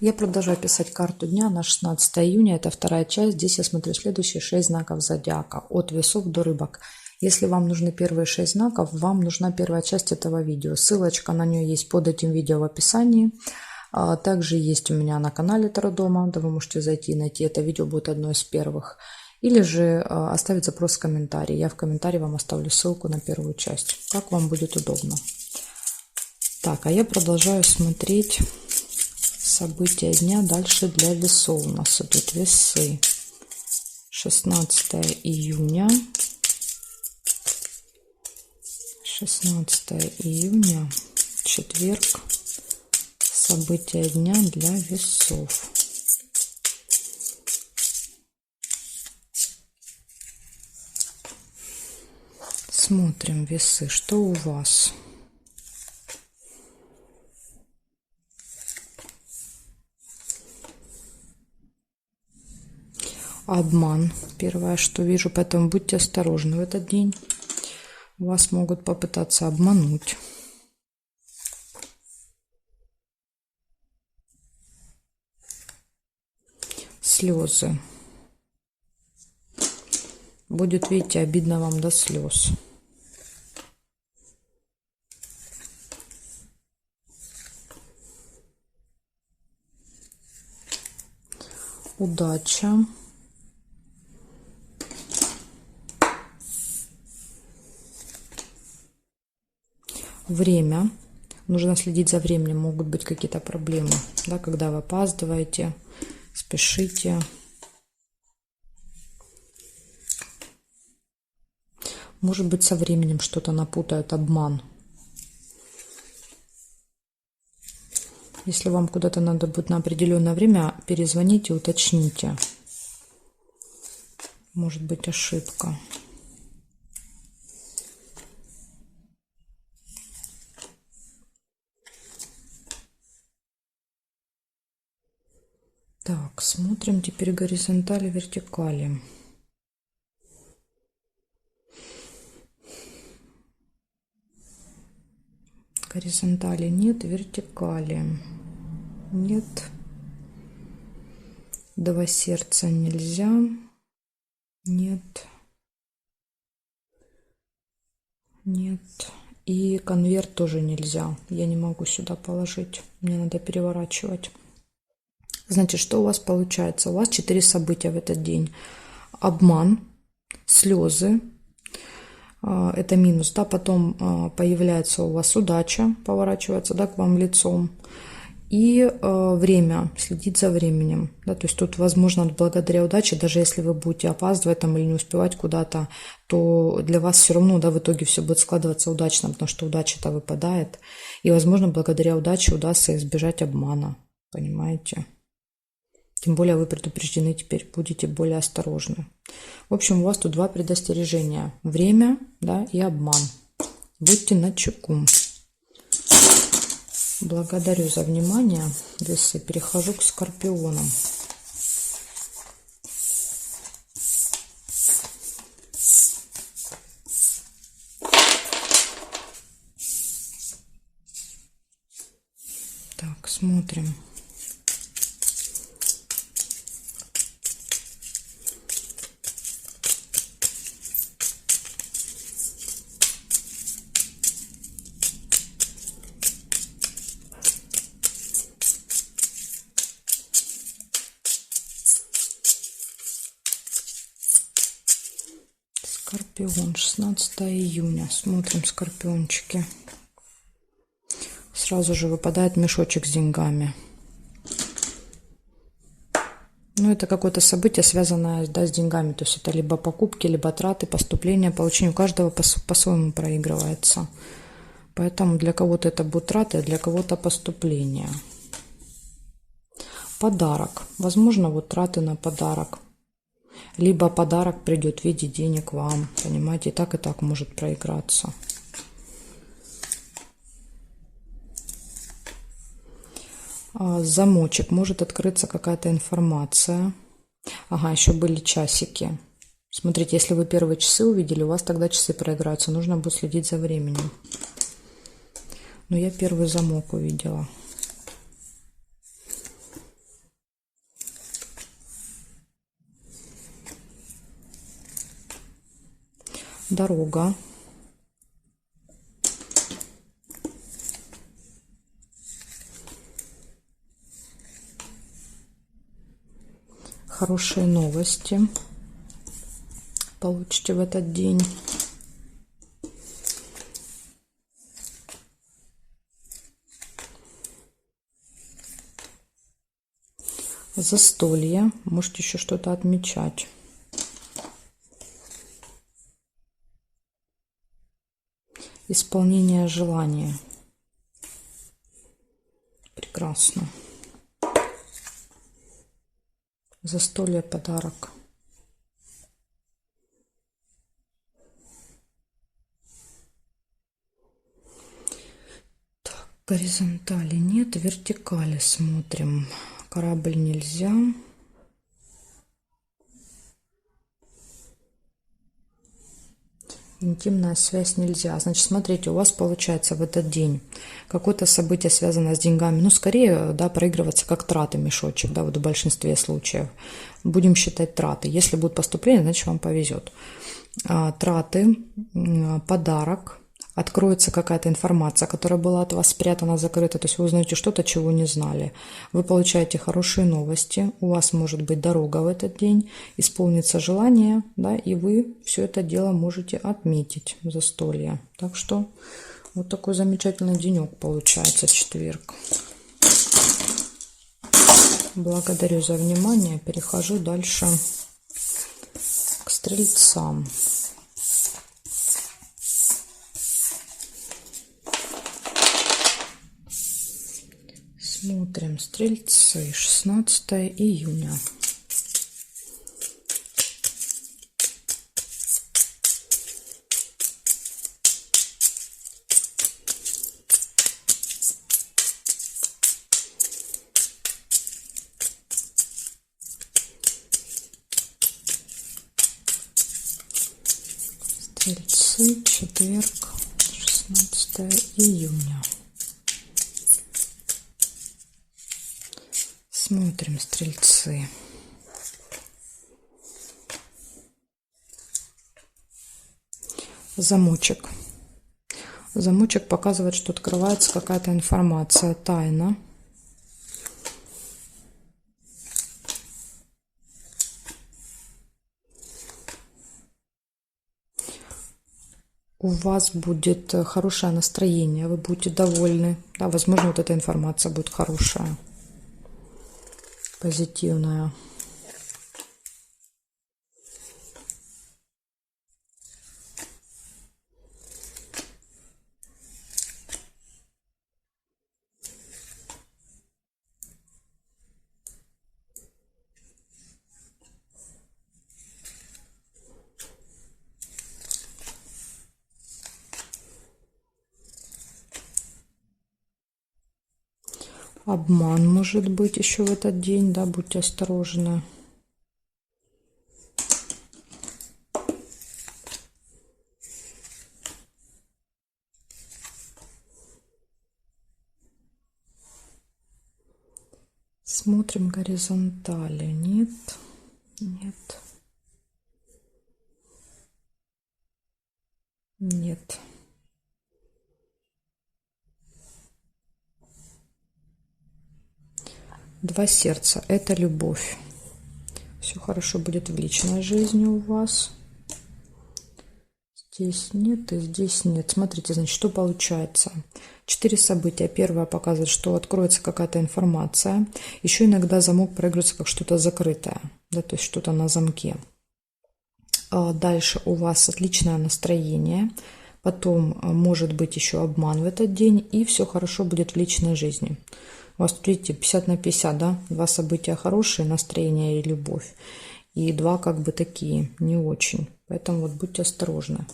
Я продолжаю писать карту дня на 16 июня. Это вторая часть. Здесь я смотрю следующие 6 знаков зодиака. От весов до рыбок. Если вам нужны первые 6 знаков, вам нужна первая часть этого видео. Ссылочка на нее есть под этим видео в описании. Также есть у меня на канале Таро-дома. Да, вы можете зайти и найти. Это видео будет одно из первых. Или же оставить запрос в комментарии. Я в комментарии вам оставлю ссылку на первую часть. Как вам будет удобно. Так, а я продолжаю смотреть события дня дальше для весов. У нас идут весы. 16 июня. 16 июня, четверг. События дня для весов. Смотрим весы. Что у вас? Обман. Первое, что вижу, поэтому будьте осторожны в этот день. Вас могут попытаться обмануть. Слезы. Будет, видите, обидно вам до слез. Удача. Время. Нужно следить за временем. Могут быть какие-то проблемы, да, когда вы опаздываете, спешите. Может быть, со временем что-то напутают, обман. Если вам куда-то надо будет на определенное время, перезвоните, уточните. Может быть, ошибка. Так, смотрим теперь горизонтали, вертикали. Горизонтали нет, вертикали нет. Два сердца нельзя. Нет. Нет. И конверт тоже нельзя. Я не могу сюда положить. Мне надо переворачивать. Значит, что у вас получается? У вас 4 события в этот день. Обман, слезы. Это минус, да, потом появляется у вас удача, поворачивается, да, к вам лицом, и время, следить за временем, да, то есть тут, возможно, благодаря удаче, даже если вы будете опаздывать там или не успевать куда-то, то для вас все равно, да, в итоге все будет складываться удачно, потому что удача-то выпадает, и, возможно, благодаря удаче удастся избежать обмана, понимаете? Тем более вы предупреждены, теперь будете более осторожны. В общем, у вас тут 2 предостережения. Время, да, и обман. Будьте начеку. Благодарю за внимание. Весы. Перехожу к скорпионам. Так, смотрим. Скорпион, 16 июня. Смотрим, скорпиончики. Сразу же выпадает мешочек с деньгами. Ну, это какое-то событие, связанное, да, с деньгами. То есть это либо покупки, либо траты, поступления, получение. У каждого по-своему проигрывается. Поэтому для кого-то это будут траты, а для кого-то поступления. Подарок. Возможно, вот траты на подарок. Либо подарок придет в виде денег вам, понимаете, и так может проиграться. Замочек, может открыться какая-то информация. Ага, еще были часики. Смотрите, если вы первые часы увидели, у вас тогда часы проиграются. Нужно будет следить за временем. Но я первый замок увидела. Дорога. Хорошие новости получите в этот день. Застолье. Можете еще что-то отмечать. Исполнение желания. Прекрасно. Застолье, подарок. Так, горизонтали нет, вертикали смотрим. Корабль нельзя. Интимная связь нельзя. Значит, смотрите, у вас получается в этот день какое-то событие, связанное с деньгами. Ну, скорее, да, проигрываться как траты мешочек, да, вот в большинстве случаев. Будем считать траты. Если будут поступления, значит, вам повезет. Траты, подарок. Откроется какая-то информация, которая была от вас спрятана, закрыта. То есть вы узнаете что-то, чего не знали. Вы получаете хорошие новости. У вас может быть дорога в этот день. Исполнится желание, да, и вы все это дело можете отметить в застолье. Так что вот такой замечательный денек получается, четверг. Благодарю за внимание. Перехожу дальше к стрельцам. Смотрим, стрельцы, 16 июня. Стрельцы, четверг, 16 июня. Смотрим, стрельцы. Замочек. Замочек показывает, что открывается какая-то информация, тайна. У вас будет хорошее настроение, вы будете довольны. Да, возможно, вот эта информация будет хорошая, позитивная. Обман может быть еще в этот день, да, будьте осторожны. Смотрим горизонтали. Нет, нет, нет. Два сердца. Это любовь. Все хорошо будет в личной жизни у вас. Здесь нет и здесь нет. Смотрите, значит, что получается. 4 события. Первое показывает, что откроется какая-то информация. Еще иногда замок проигрывается как что-то закрытое. Да, то есть что-то на замке. Дальше у вас отличное настроение. Потом может быть еще обман в этот день. И все хорошо будет в личной жизни. У вас, видите, 50 на 50, да? 2 события хорошие, настроение и любовь. И 2 как бы такие, не очень. Поэтому вот будьте осторожны.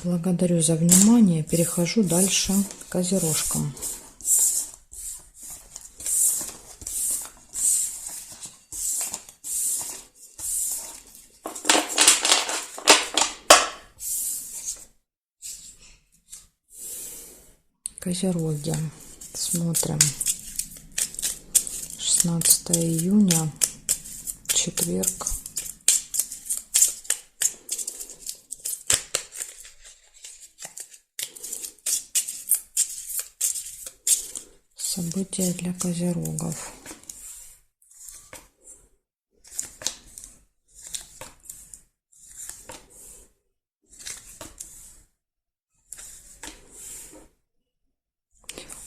Благодарю за внимание. Перехожу дальше к козерожкам. Козероги. Смотрим. 16 июня, четверг. События для козерогов.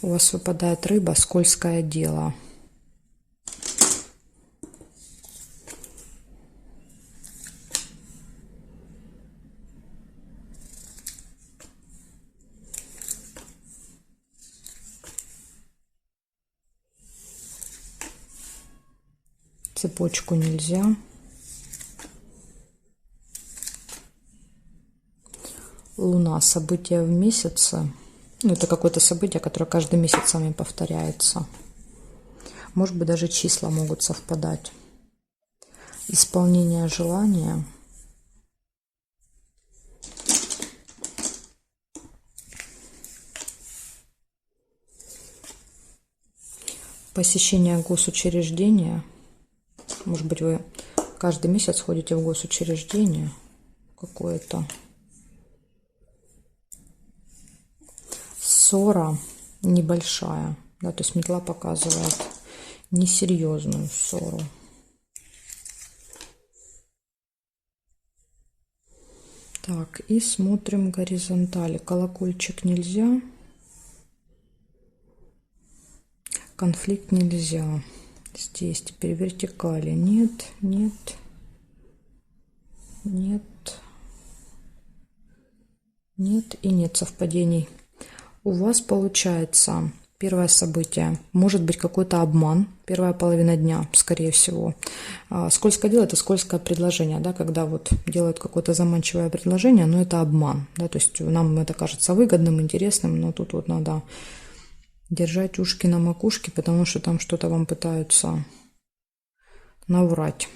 У вас выпадает рыба, скользкое дело. Цепочку нельзя. Луна, события в месяце. Ну, это какое-то событие, которое каждый месяц с вами повторяется. Может быть, даже числа могут совпадать. Исполнение желания. Посещение госучреждения. Может быть, вы каждый месяц ходите в госучреждение какое-то. Ссора небольшая. Да, то есть метла показывает несерьезную ссору. Так, и смотрим горизонтали. Колокольчик нельзя. Конфликт нельзя. Здесь теперь вертикали. Нет, нет, нет, нет и нет совпадений. У вас получается первое событие. Может быть какой-то обман. Первая половина дня, скорее всего. Скользкое дело – это скользкое предложение. Да, когда вот делают какое-то заманчивое предложение, но это обман. Да, то есть нам это кажется выгодным, интересным, но тут вот надо держать ушки на макушке, потому что там что-то вам пытаются наврать.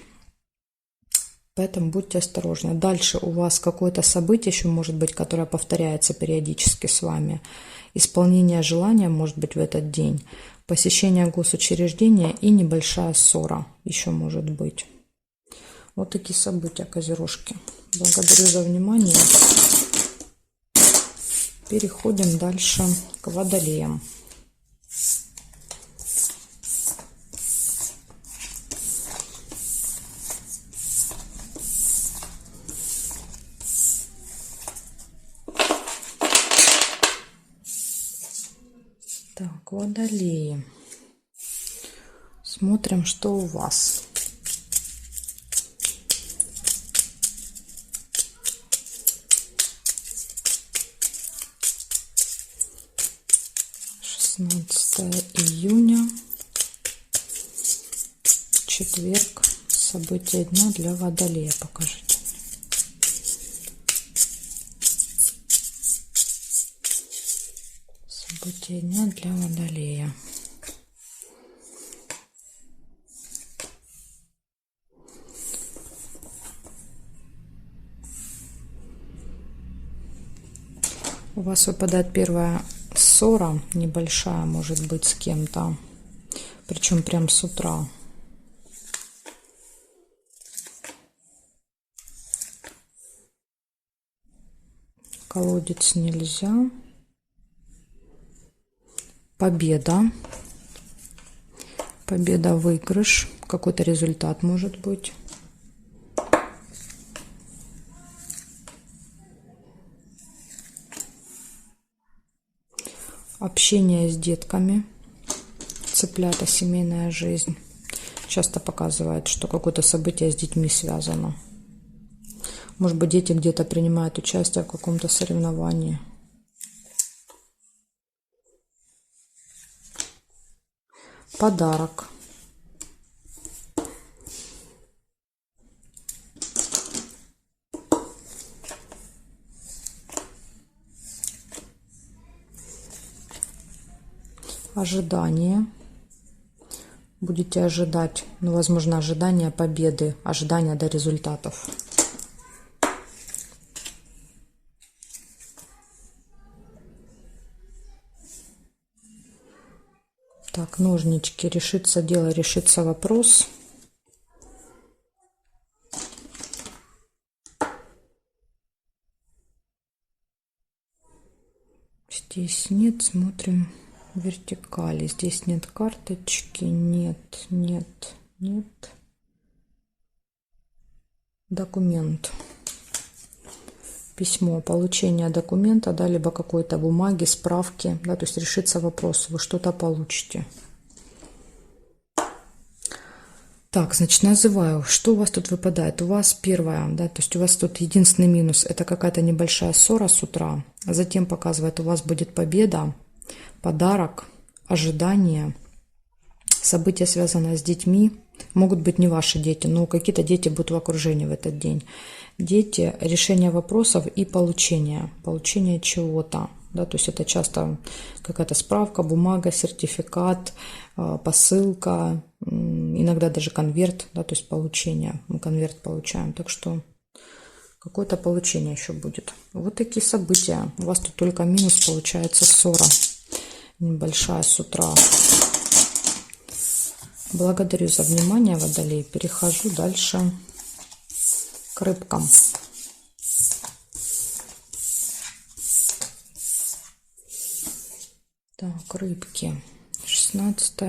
Поэтому будьте осторожны. Дальше у вас какое-то событие еще может быть, которое повторяется периодически с вами. Исполнение желания может быть в этот день. Посещение госучреждения и небольшая ссора еще может быть. Вот такие события, козерожки. Благодарю за внимание. Переходим дальше к водолеям. Так, водолеи. Смотрим, что у вас. Июня, четверг, события дня для водолея покажите. События дня для водолея. У вас выпадает первая ссора, небольшая, может быть, с кем-то, причем прям с утра. Колодец нельзя. Победа. Победа, выигрыш. Какой-то результат может быть. Общение с детками. Цыплята, семейная жизнь. Часто показывает, что какое-то событие с детьми связано. Может быть, дети где-то принимают участие в каком-то соревновании. Подарок. Ожидание. Будете ожидать, ну, возможно, ожидание победы, ожидание до результатов. Так, ножнички. Решится дело, решится вопрос. Здесь нет, смотрим. вертикали. Здесь нет карточки, нет, нет, нет. Документ. Письмо, получение документа, да, либо какой-то бумаги, справки, да, то есть решится вопрос, вы что-то получите. Так, значит, называю, что у вас тут выпадает. У вас первое, да, то есть у вас тут единственный минус, это какая-то небольшая ссора с утра. Затем показывает, у вас будет победа, подарок, ожидание, события, связанные с детьми. Могут быть не ваши дети, но какие-то дети будут в окружении в этот день. Дети, решение вопросов и получение чего-то. Да, то есть это часто какая-то справка, бумага, сертификат, посылка, иногда даже конверт, да, то есть получение. Мы конверт получаем, так что какое-то получение еще будет. Вот такие события. У вас тут только минус, получается, ссора небольшая с утра. Благодарю за внимание, Водолей. Перехожу дальше к рыбкам. Так, рыбки. 16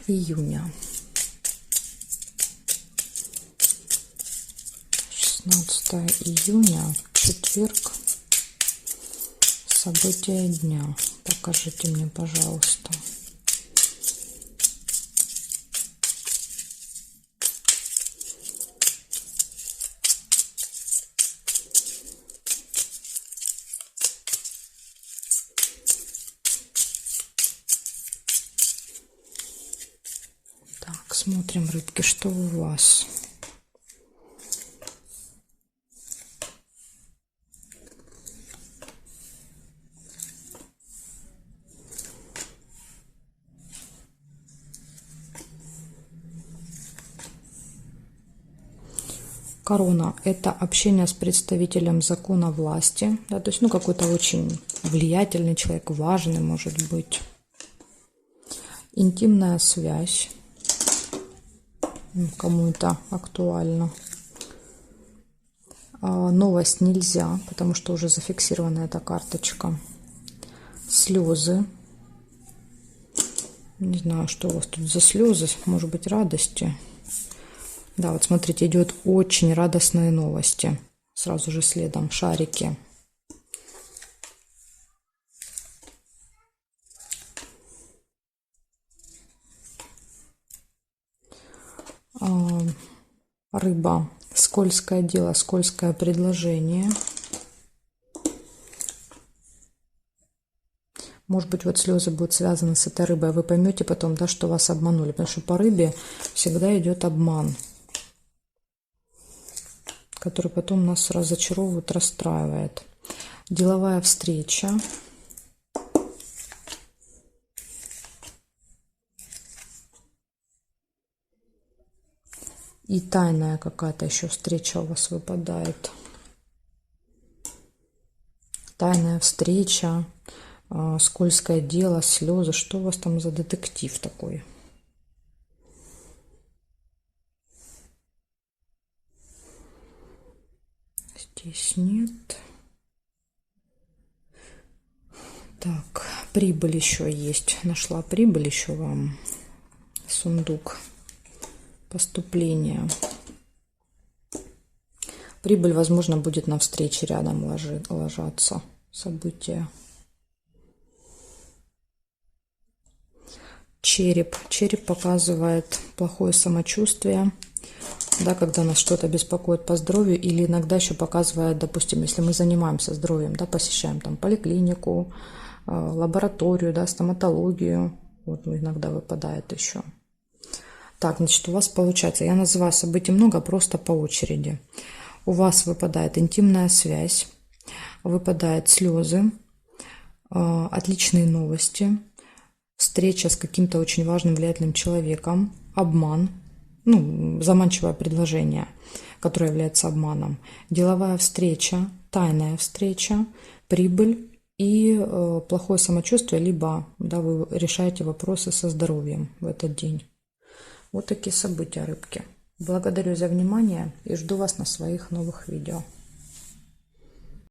июня. 16 июня, четверг. События дня. Покажите мне, пожалуйста. Так, смотрим, рыбки, что у вас. Корона – это общение с представителем закона власти, да, то есть, ну, какой-то очень влиятельный человек, важный, может быть. Интимная связь, кому это актуально. Новость нельзя, потому что уже зафиксирована эта карточка. Слезы. Не знаю, что у вас тут за слезы, может быть, радости. Да, вот смотрите, идет очень радостные новости. Сразу же следом шарики. Рыба. Скользкое дело, скользкое предложение. Может быть, вот слезы будут связаны с этой рыбой. Вы поймете потом, да, что вас обманули. Потому что по рыбе всегда идет обман, который потом нас разочаровывает, расстраивает. Деловая встреча. И тайная какая-то еще встреча у вас выпадает. Тайная встреча, скользкое дело, слезы. Что у вас там за детектив такой? Здесь нет. Так, прибыль еще есть. Нашла прибыль еще вам. Сундук. Поступление. Прибыль, возможно, будет на встрече рядом ложаться. События. Череп. Череп показывает плохое самочувствие. Да, когда нас что-то беспокоит по здоровью, или иногда еще показывает, допустим, если мы занимаемся здоровьем, да, посещаем там поликлинику, лабораторию, да, стоматологию, вот иногда выпадает еще. Так, значит, у вас получается, я называю событий много, просто по очереди. У вас выпадает интимная связь, выпадают слезы, отличные новости, встреча с каким-то очень важным, влиятельным человеком, обман, ну, заманчивое предложение, которое является обманом, деловая встреча, тайная встреча, прибыль и плохое самочувствие, либо, да, вы решаете вопросы со здоровьем в этот день. Вот такие события, рыбки. Благодарю за внимание и жду вас на своих новых видео.